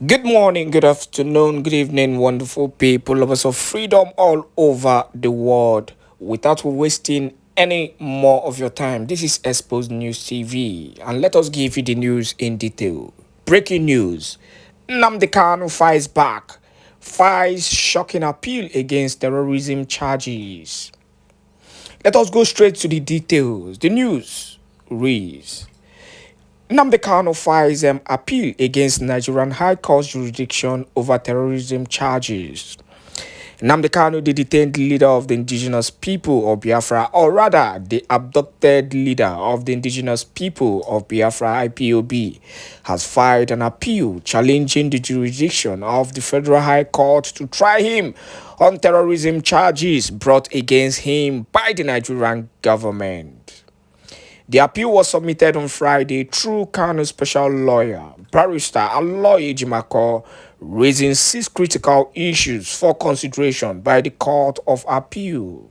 Good morning, good afternoon, good evening, wonderful people, lovers of freedom all over the world. Without wasting any more of your time, this is Exposed News TV, and let us give you the news in detail. Breaking news: Nnamdi Kanu fights back, files shocking appeal against terrorism charges. Let us go straight to the details. The news reads: Nnamdi Kanu files appeal against Nigerian High Court jurisdiction over terrorism charges. Nnamdi Kanu, the detained leader of the indigenous people of Biafra, or rather, the abducted leader of the indigenous people of Biafra (IPOB), has filed an appeal challenging the jurisdiction of the Federal High Court to try him on terrorism charges brought against him by the Nigerian government. The appeal was submitted on Friday through Kanu's special lawyer, Barrister Aloy Ejimako, raising 6 critical issues for consideration by the Court of Appeal.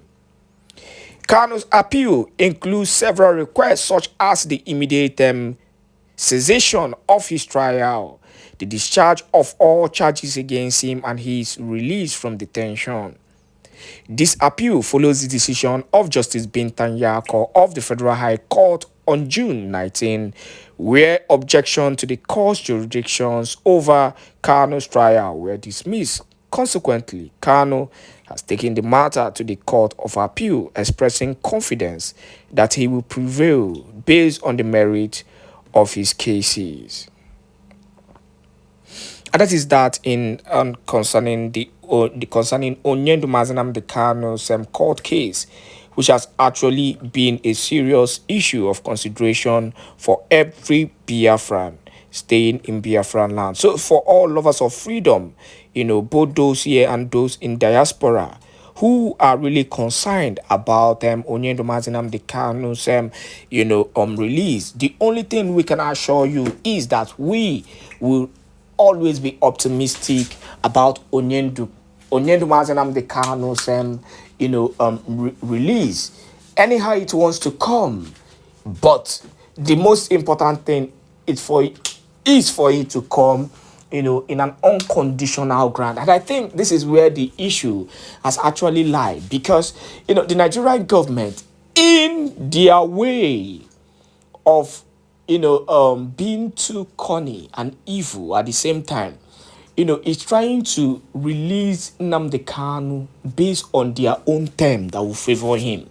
Kanu's appeal includes several requests such as the immediate cessation of his trial, the discharge of all charges against him, and his release from detention. This appeal follows the decision of Justice Bintan Yako of the Federal High Court on June 19, where objections to the court's jurisdictions over Kanu's trial were dismissed. Consequently, Kanu has taken the matter to the Court of Appeal, expressing confidence that he will prevail based on the merit of his cases. And that is that in concerning the concerning Onyendu Nnamdi Kanu's court case, which has actually been a serious issue of consideration for every Biafran staying in Biafran land. So for all lovers of freedom, both those here and those in diaspora who are really concerned about Onyendu Nnamdi Kanu's release, the only thing we can assure you is that we will always be optimistic about Onyendu Nnamdi Kanu's release, anyhow it wants to come. But the most important thing is for it to come, in an unconditional grant. And I think this is where the issue has actually lied, because the Nigerian government, in their way of being too cunning and evil at the same time, is trying to release Nnamdi Kanu based on their own term that will favor him.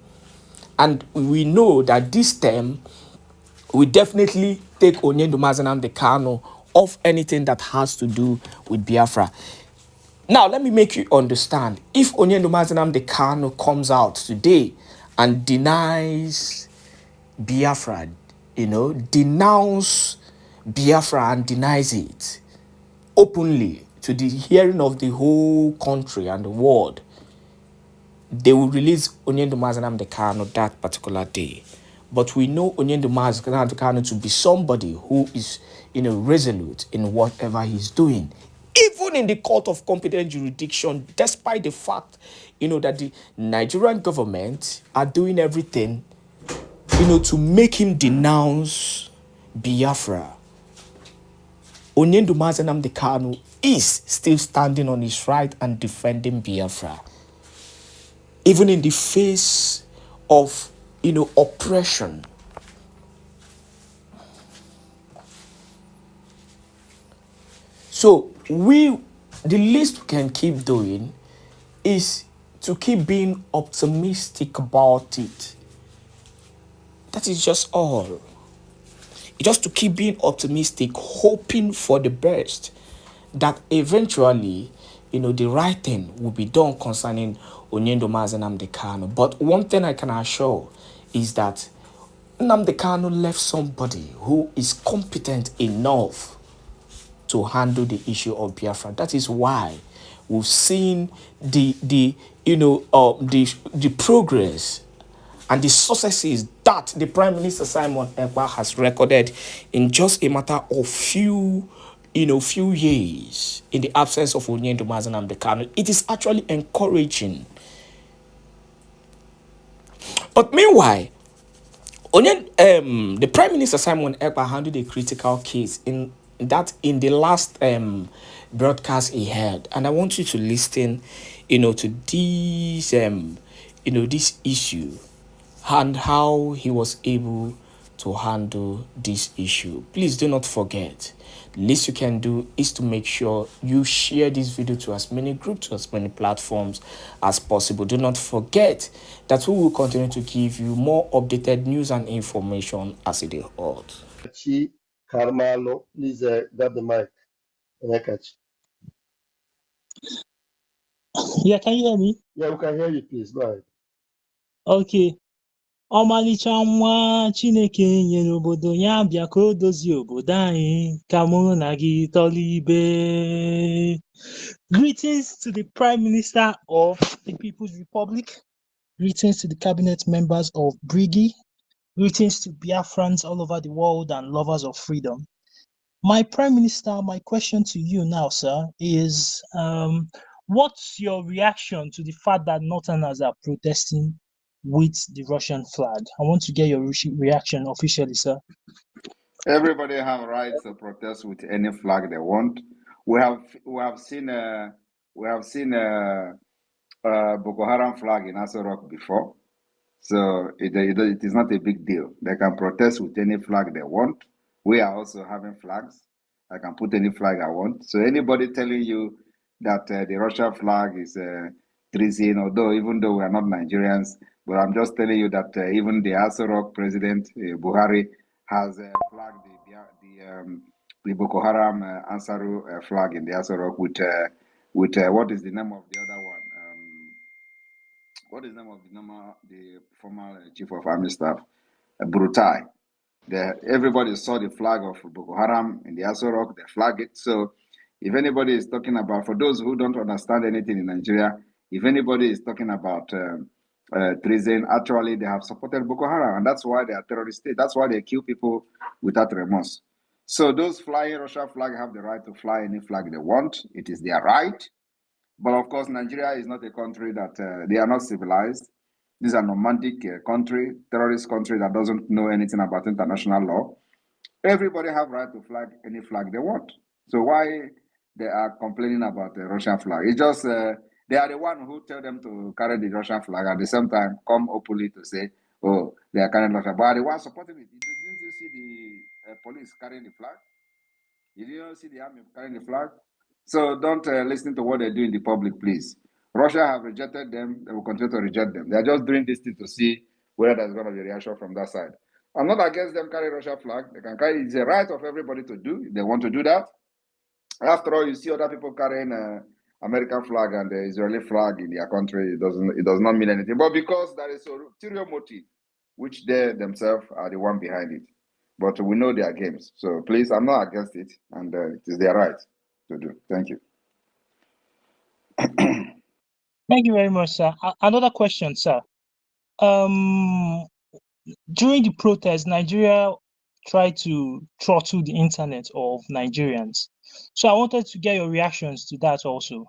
And we know that this term will definitely take Onyendu Nnamdi Kanu off anything that has to do with Biafra. Now, let me make you understand. If Onyendu Nnamdi Kanu comes out today and denies Biafra, denounce Biafra and denies it openly to the hearing of the whole country and the world, they will release Onyendu Nnamdi Kanu that particular day. But we know Onyendu Nnamdi Kanu to be somebody who is resolute in whatever he's doing, even in the court of competent jurisdiction, despite the fact that the Nigerian government are doing everything to make him denounce Biafra. Onyendu Nnamdi Kanu is still standing on his right and defending Biafra, even in the face of oppression. So the least we can keep doing is to keep being optimistic about it. That is just all. Just to keep being optimistic, hoping for the best, that eventually, the right thing will be done concerning Onyendu Nnamdi Kanu. But one thing I can assure is that Nnamdi Kanu left somebody who is competent enough to handle the issue of Biafra. That is why we've seen the progress and the successes that the Prime Minister Simon Ekpa has recorded in just a matter of few years in the absence of Onyendu Nnamdi Kanu. It is actually encouraging. But meanwhile, the Prime Minister Simon Ekpa handled a critical case in that in the last broadcast he had, and I want you to listen, to this this issue and how he was able to handle this issue. Please do not forget. The least you can do is to make sure you share this video to as many groups, to as many platforms as possible. Do not forget that we will continue to give you more updated news and information as it is hot. Carmelo, please grab the mic. Onyekachi. Yeah, can you hear me? Yeah, we can hear you, please. Go ahead. Okay. Ọmalịcha nwa Chineke nyere obodo ya bịa ka o dozie obodo anyị ka mụ na gị tọlibe. Greetings to the Prime Minister of the People's Republic. Greetings to the cabinet members of Brigi. Greetings to Biafrans all over the world and lovers of freedom. My Prime Minister, my question to you now, sir, is what's your reaction to the fact that Northerners are protesting with the Russian flag? I want to get your reaction officially, sir. Everybody have rights to protest with any flag they want. We have seen Boko Haram flag in Aso Rock before, so it is not a big deal. They can protest with any flag they want. We are also having flags. I can put any flag I want. So anybody telling you that the Russia flag is treason, even though we are not Nigerians, but I'm just telling you that even the Aso Rock president Buhari has flagged the Boko Haram Ansaru flag in the Aso Rock with what is the name of the other one? What is the name of the former chief of army staff? Brutai. Everybody saw the flag of Boko Haram in the Aso Rock. They flag it. So if anybody is talking about, for those who don't understand anything in Nigeria, if anybody is talking about treason, actually they have supported Boko Haram, and that's why they are terrorist state. That's why they kill people without remorse. So those flying Russia flag have the right to fly any flag they want. It is their right. But of course, Nigeria is not a country that they are not civilized. This is a nomadic country, terrorist country that doesn't know anything about international law. Everybody have right to flag any flag they want. So why they are complaining about the Russian flag? It's just they are the one who tell them to carry the Russian flag at the same time come openly to say, oh, they are carrying Russian. But the one supporting it, didn't you see the police carrying the flag? You didn't see the army carrying the flag? So don't listen to what they do in the public, please. Russia have rejected them. They will continue to reject them. They are just doing this thing to see whether there's going to be a reaction from that side. I'm not against them carrying Russia flag. They can carry. It's a right of everybody to do if they want to do that. After all, you see other people carrying American flag and the Israeli flag in their country. It does not mean anything. But because there is a ulterior motive, which they themselves are the one behind it. But we know their games. So please, I'm not against it, and it is their right to do. Thank you. Thank you very much, sir. Another question, sir. During the protest, Nigeria tried to throttle the internet of Nigerians. So I wanted to get your reactions to that also.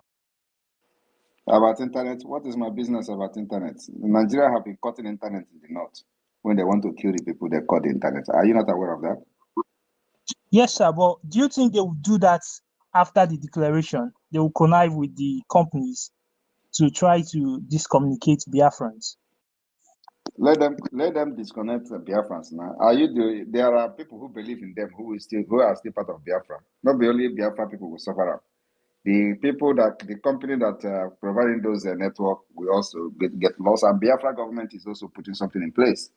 About internet, what is my business about internet? Nigeria have been cutting internet in the north. When they want to kill the people, they cut the internet. Are you not aware of that? Yes, sir, but do you think they will do that after the declaration? They will connive with the companies to try to discommunicate Biafrans? Let them disconnect the Biafrans now. There are people who believe in them who are still part of Biafra. Not the only Biafra people will suffer. The company that providing those network will also get lost, and Biafra government is also putting something in place.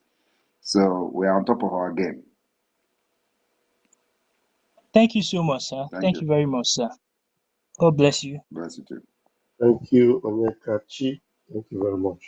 So we are on top of our game. Thank you so much, sir. Thank you very much, sir. God bless you. Bless you too. Thank you, Onyekachi. Thank you very much.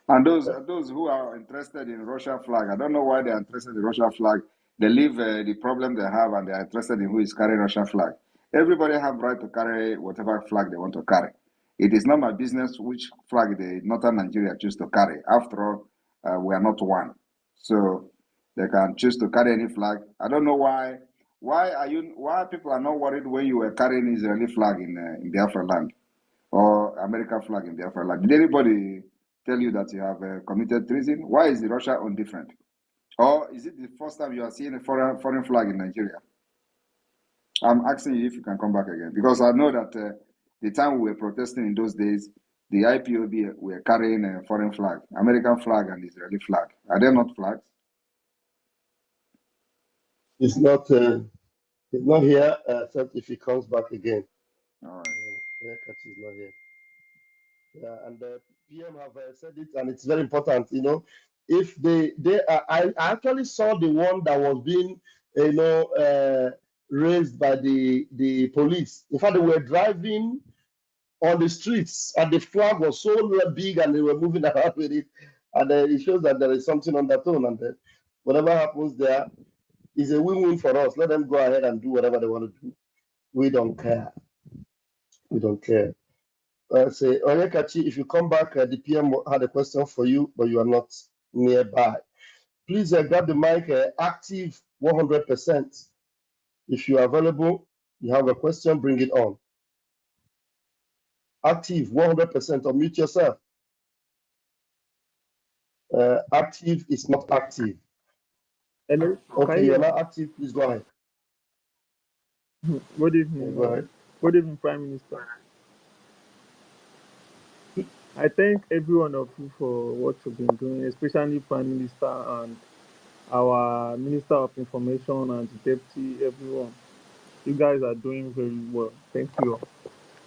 And those who are interested in Russia flag, I don't know why they are interested in Russia flag. They leave the problem they have, and they are interested in who is carrying Russia flag. Everybody have right to carry whatever flag they want to carry. It is not my business which flag the northern Nigeria choose to carry. After all, we are not one, so they can choose to carry any flag. I don't know why. Why people are not worried when you were carrying Israeli flag in Biafra land or American flag in Biafra land? Did anybody tell you that you have committed treason? Why is the Russia on different? Or is it the first time you are seeing a foreign flag in Nigeria? I'm asking you if you can come back again because I know that the time we were protesting in those days, the IPOB were carrying a foreign flag, American flag and Israeli flag. Are they not flags? It's not. He's not here. Except if he comes back again. All right. Onyekachi is not here. Yeah, and the PM have said it, and it's very important. You know, if they I actually saw the one that was being, raised by the police. In fact, they were driving on the streets, and the flag was so big, and they were moving around with it, and it shows that there is something undertone, and whatever happens there is a win-win for us. Let them go ahead and do whatever they want to do. We don't care. We don't care. Say, Onyekachi, if you come back, the PM had a question for you, but you are not nearby. Please grab the mic, active 100%. If you are available, you have a question, bring it on. Active 100%, unmute yourself. Active is not active. Hello, can Okay, you you're hear me? not active, please go ahead. Good Yeah, evening. go ahead. Good evening, Prime Minister. I thank every one of you for what you've been doing, especially Prime Minister and our Minister of Information and the Deputy, everyone. You guys are doing very well. Thank you.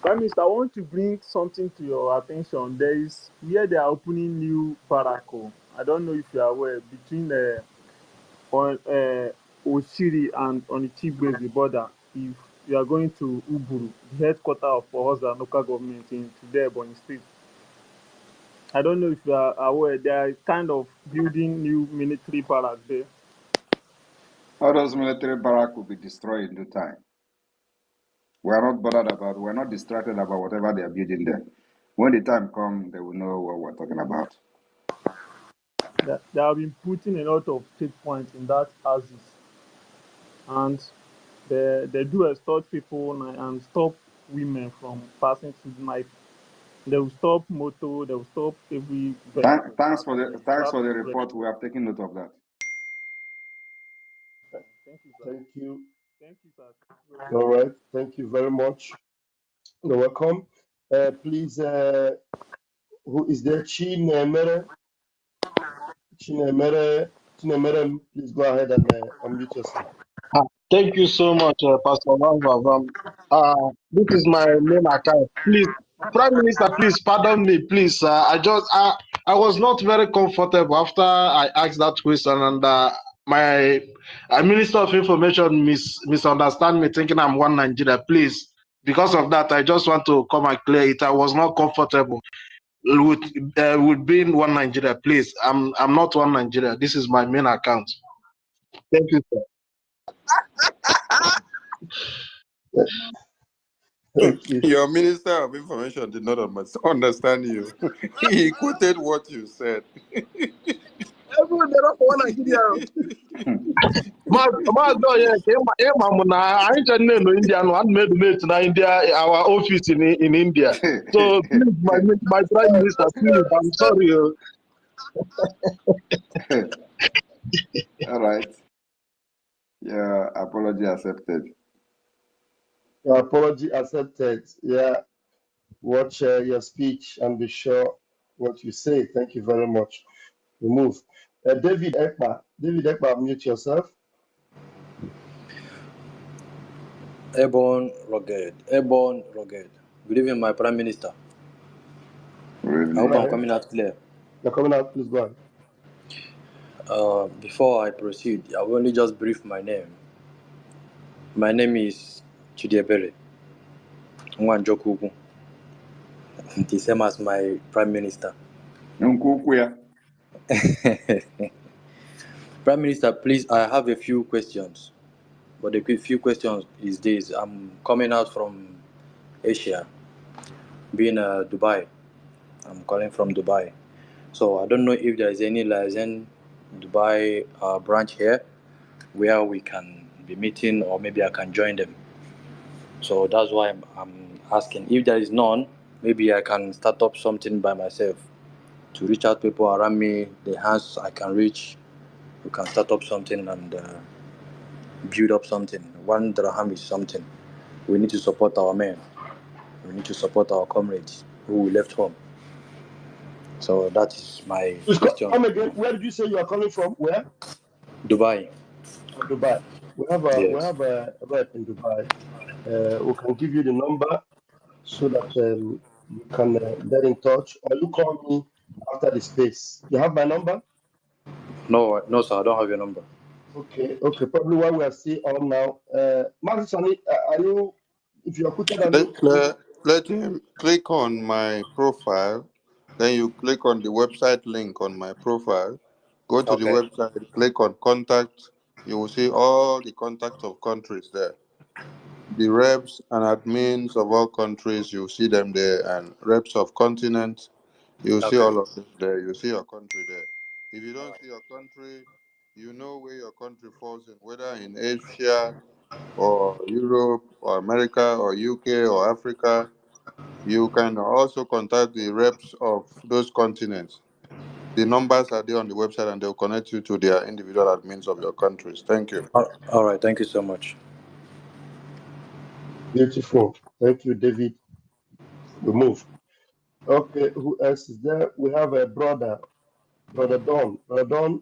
Prime Minister, I want to bring something to your attention. There is where they are opening new barracks. I don't know if you are aware, between Oshiri and Onichigbe, the border. If you are going to Uburu, the headquarters of Ohoza local government in today, Ebonyi State. I don't know if you are aware, they are kind of building new military barracks there. All those military barracks will be destroyed in due time. We're not distracted about whatever they are building there. When the time comes, they will know what we're talking about. They have been putting a lot of checkpoints in that houses, and they do extort people and stop women from passing through the night. They will stop motor, they will stop every vehicle Thanks for passing the there. thanks That for the is correct. report. We have taken note of that. Thank you, sir. Thank you. Thank you, sir. All right, thank you very much. You're welcome. Please, who is there? Chinemere, please go ahead and unmute yourself. Thank you so much, Pastor Van. This is my main account. Please, Prime Minister, please pardon me, please. I was not very comfortable after I asked that question, and my Minister of Information misunderstand me, thinking I'm one Nigeria. Please, because of that, I just want to come and clear it. I was not comfortable with being one Nigeria. Please, I'm not one Nigeria. This is my main account. Thank you, sir. Thank you. Your Minister of Information did not understand you. He quoted what you said. Everyone, they're not one Nigeria. Anyị chere na India no handmade made na India, our office in India. So please, my Prime Minister, please, I'm sorry. All right. Yeah, apology accepted. Your apology accepted. Yeah, watch your speech and be sure what you say. Thank you very much. We move. David Ekpa, mute yourself. Airborne rugged. Good evening, my Prime Minister. Good I evening. hope Go I'm ahead. coming out clear. You're coming out, please go ahead. Before I proceed, I will only just brief my name. My name is Chidiebere Nwanjokuku. The same as my Prime Minister. Prime Minister, please, I have a few questions. But the few questions is this. I'm coming out from Asia, being Dubai. I'm calling from Dubai. So I don't know if there is any liaison Dubai branch here where we can be meeting, or maybe I can join them. So that's why I'm asking. If there is none, maybe I can start up something by myself to reach out people around me, the hands I can reach. We can start up something and build up something. 1 dirham is something. We need to support our men. We need to support our comrades who left home. So that is my Please question. come again. Where did you say you are coming from? Where? Dubai. Oh, Dubai. We Yes. have a rep in Dubai. We can give you the number so that you can get in touch, or you call me after the space. You have my number? No, no, sir. I don't have your number. Okay, okay. Probably while we are still on now. Marcus, are you, if you are quoted on Let, you, let, let him click on my profile. Then you click on the website link on my profile. Go to the Okay. website, click on contact. You will see all the contacts of countries there. The reps and admins of all countries, you see them there, and reps of continents, you see Okay. all of them there. You see your country there. If you don't see your country, you know where your country falls in, whether in Asia or Europe or America or UK or Africa. You can also contact the reps of those continents. The numbers are there on the website and they'll connect you to their individual admins of your countries. Thank you. All right. Thank you so much. beautiful. Thank you, David. We move. Okay, who else is there? We have a Brother Don. Brother Don,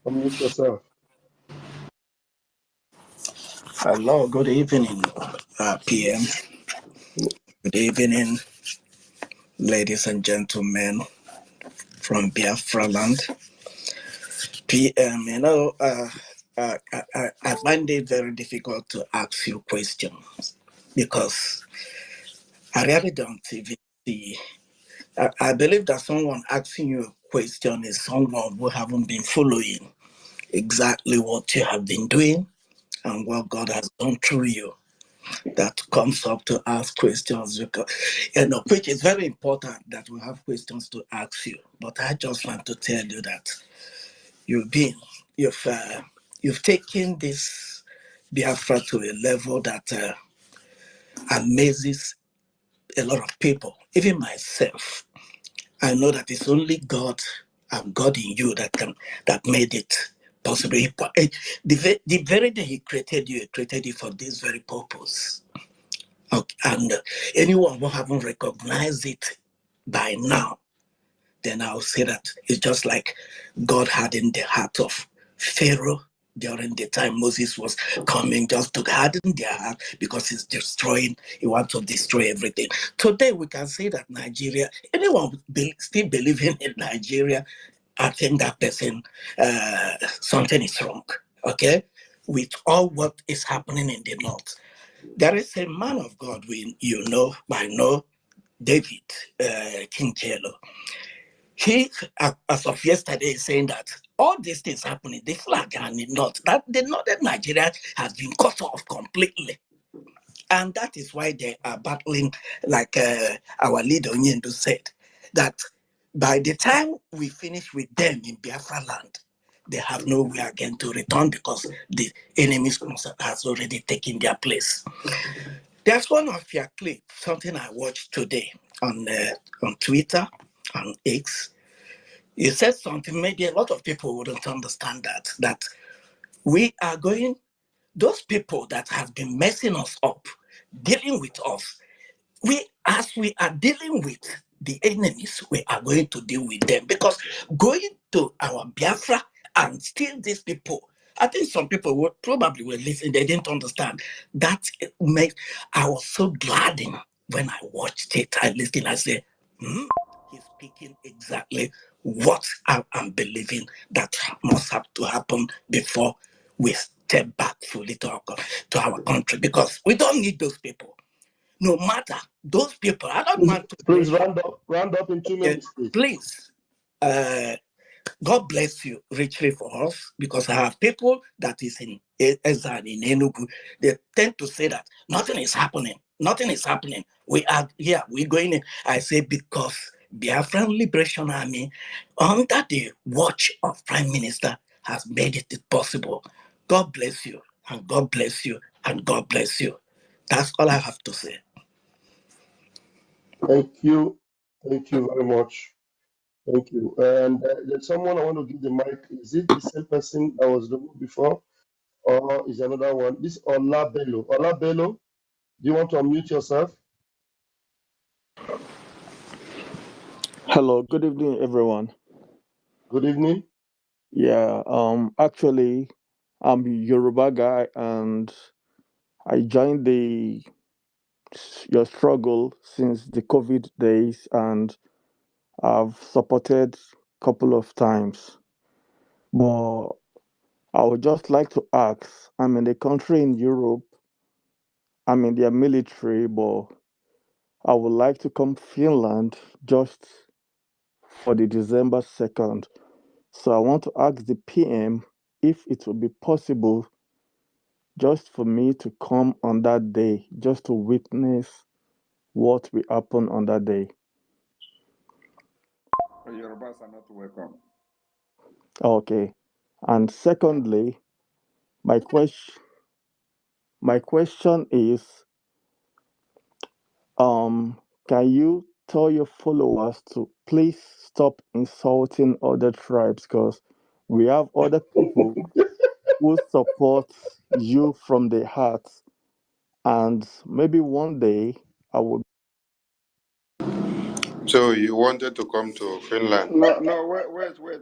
unmute yourself. Hello, good evening, PM. Good evening, ladies and gentlemen from Biafra land. PM, I find it very difficult to ask you questions because I really don't even see. I believe that someone asking you a question is someone who haven't been following exactly what you have been doing and what God has done through you. That comes up to ask questions because, which is very important that we have questions to ask you. But I just want to tell you that you've been, you've, uh, you've taken this Biafra to a level that amazes a lot of people, even myself. I know that it's only God and God in you that made it possible. The very day He created you, He created you for this very purpose. Okay. And anyone who haven't recognized it by now, then I'll say that it's just like God had in the heart of Pharaoh during the time Moses was coming, just to harden their heart because he's destroying, he wants to destroy everything. Today we can say that Nigeria, anyone still believing in Nigeria, I think that person, something is wrong, okay? With all what is happening in the north. There is a man of God I know, David King Jello. He, as of yesterday, is saying that all these things happening, the flag and the north, that the northern Nigeria has been cut off completely. And that is why they are battling, like our leader Onyendu said, that by the time we finish with them in Biafra land, they have nowhere again to return because the enemies has already taken their place. There's one of your clips, something I watched today on Twitter, on X. You said something, maybe a lot of people wouldn't understand that we are going, those people that have been messing us up, dealing with us, as we are dealing with the enemies, we are going to deal with them. Because going to our Biafra and still these people, I think some people would probably were listening, they didn't understand. That makes, I was so glad when I watched it, I listened, I said, he's speaking exactly what I'm believing that must have to happen before we step back fully to our country, because we don't need those people. No matter those people, I don't want to Please mention. round up in 2 minutes, please. Please, God bless you richly for us, because I have people that is in Ezan, in Enugu. They tend to say that nothing is happening. Nothing is happening. We are here. We're going in. I say because Biafran Liberation Army, under the watch of Prime Minister, has made it possible. God bless you, and God bless you, and God bless you. That's all I have to say. Thank you. Thank you very much. Thank you. And there's someone I want to give the mic. Is it the same person that was the one before? or is another one? This Ola Bello. Ola Bello, do you want to unmute yourself? Hello, good evening, everyone. Good evening. Yeah, actually, I'm a Yoruba guy, and I joined the your struggle since the COVID days, and I've supported couple of times. But I would just like to ask, I'm in a country in Europe, I'm in their military, but I would like to come Finland just for the December 2nd. So I want to ask the PM if it would be possible just for me to come on that day, just to witness what will happen on that day. The Yorubas are not welcome. Okay. And secondly, my question is, can you tell your followers to please stop insulting other tribes, because we have other people who support you from their hearts, and maybe one day I will. So you wanted to come to Finland? No, wait.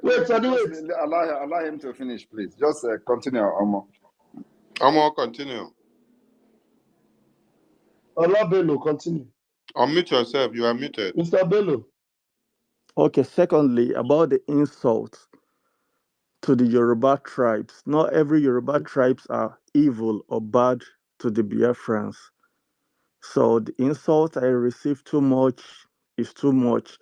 Wait, Sadi, Just wait. allow him to finish, please. Just continue, Omo. I'm gonna continue. Ola Bello, continue. Unmute yourself. You are muted. Mr. Bello. Okay, secondly, about the insults to the Yoruba tribes. Not every Yoruba tribes are evil or bad to the Biafrans. So the insult I receive too much is too much.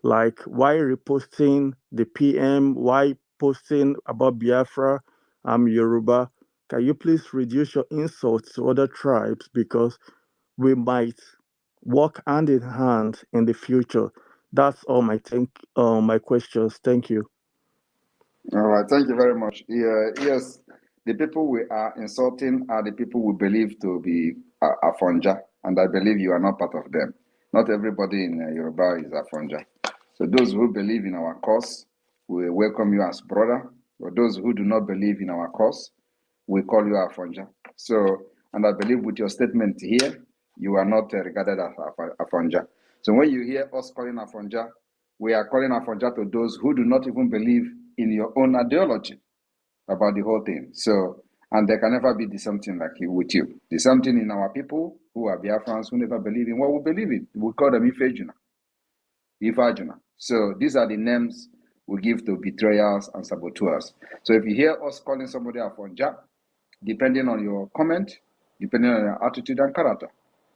Like, why reposting the PM? Why posting about Biafra? I'm Yoruba. Can you please reduce your insults to other tribes, because we might work hand in hand in the future? That's all my questions. Thank you. All right, thank you very much. Yeah, yes, the people we are insulting are the people we believe to be Afonja, and I believe you are not part of them. Not everybody in Yoruba is Afonja. So those who believe in our cause, we welcome you as brother. For those who do not believe in our cause, we call you Afonja. So, and I believe with your statement here, you are not regarded as Afonja. So when you hear us calling Afonja, we are calling Afonja to those who do not even believe in your own ideology about the whole thing. So, and there can never be the something like you with you. The something in our people who are Biafrans who never believe in what we believe in. We call them Ifajuna. So these are the names we give to betrayers and saboteurs. So if you hear us calling somebody Afonja, depending on your comment, depending on your attitude and character.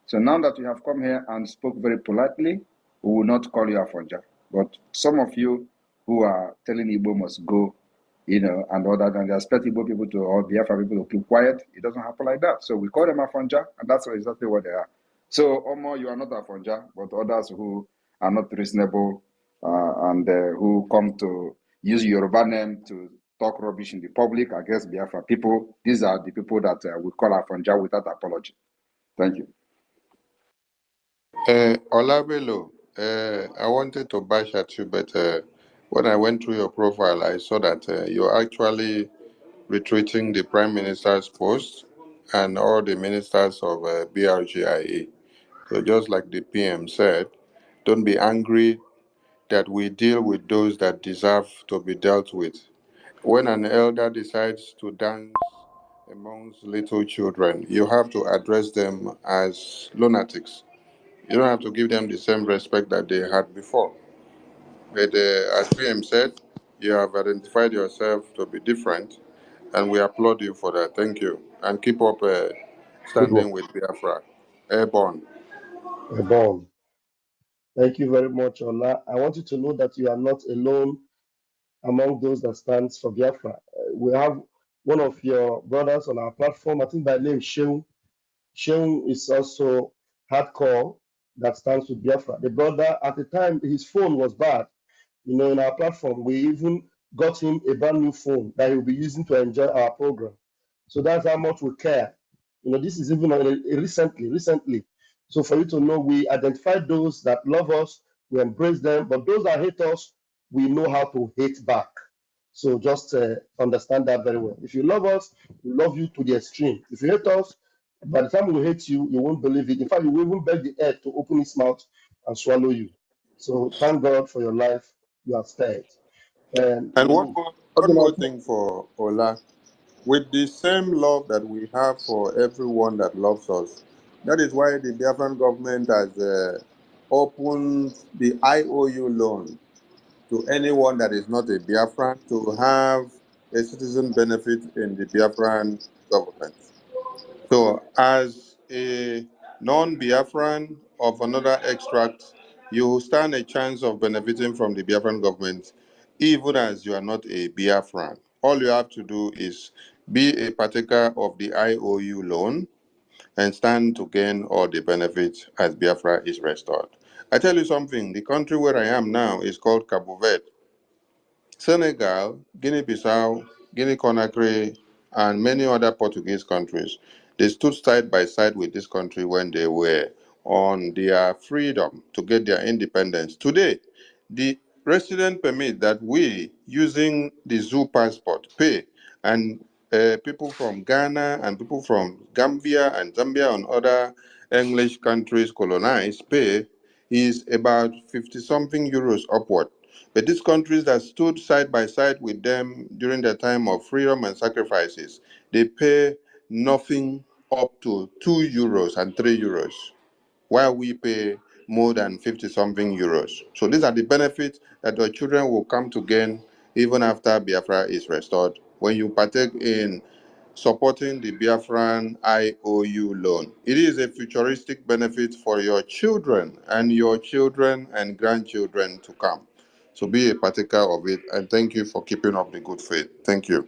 So now that you have come here and spoke very politely, we will not call you Afonja. But some of you who are telling Igbo must go, and all that, and they expect Igbo people to, or Biafra people to keep quiet, it doesn't happen like that. So we call them Afonja, and that's exactly what they are. So, Omo, you are not Afonja, but others who are not reasonable and who come to use Yoruba name to talk rubbish in the public against Biafra people. These are the people that we call Afonja without apology. Thank you. Olabelo, I wanted to bash at you, but when I went through your profile, I saw that you're actually retweeting the Prime Minister's post and all the ministers of BRGIA. So just like the PM said, don't be angry that we deal with those that deserve to be dealt with. When an elder decides to dance amongst little children, you have to address them as lunatics. You don't have to give them the same respect that they had before. But as PM said, you have identified yourself to be different, and we applaud you for that. Thank you. And keep up Good one. standing with Biafra. Airborne. Bon. Thank you very much, Ola. I want you to know that you are not alone among those that stands for Biafra. We have one of your brothers on our platform, I think by name Sheung. Sheung is also hardcore that stands with Biafra. The brother, at the time, his phone was bad. In our platform, we even got him a brand new phone that he'll be using to enjoy our program. So that's how much we care. This is even recently. So for you to know, we identify those that love us, we embrace them, but those that hate us, we know how to hate back. So just understand that very well. If you love us, we love you to the extreme. If you hate us, by the time we hate you, you won't believe it. In fact, you will even beg the earth to open its mouth and swallow you. So thank God for your life. You are spared. And And we move. one more thing for Ola. With the same love that we have for everyone that loves us, that is why the Biafran government has opened the IOU loan to anyone that is not a Biafran to have a citizen benefit in the Biafran government. So, as a non Biafran of another extract, you stand a chance of benefiting from the Biafran government, even as you are not a Biafran. All you have to do is be a partaker of the IOU loan and stand to gain all the benefits as Biafra is restored. I tell you something, the country where I am now is called Cabo Verde. Senegal, Guinea-Bissau, Guinea-Conakry, and many other Portuguese countries, they stood side by side with this country when they were on their freedom to get their independence. Today, the resident permit that we, using the zoo passport, pay, and people from Ghana and people from Gambia and Zambia and other English countries colonized pay is about 50 something euros upward. But these countries that stood side by side with them during their time of freedom and sacrifices, they pay nothing up to 2 euros and 3 euros, while we pay more than 50 something euros. So these are the benefits that your children will come to gain even after Biafra is restored when you partake in supporting the Biafran IOU loan. It is a futuristic benefit for your children and grandchildren to come. So be a partaker of it, and thank you for keeping up the good faith. Thank you.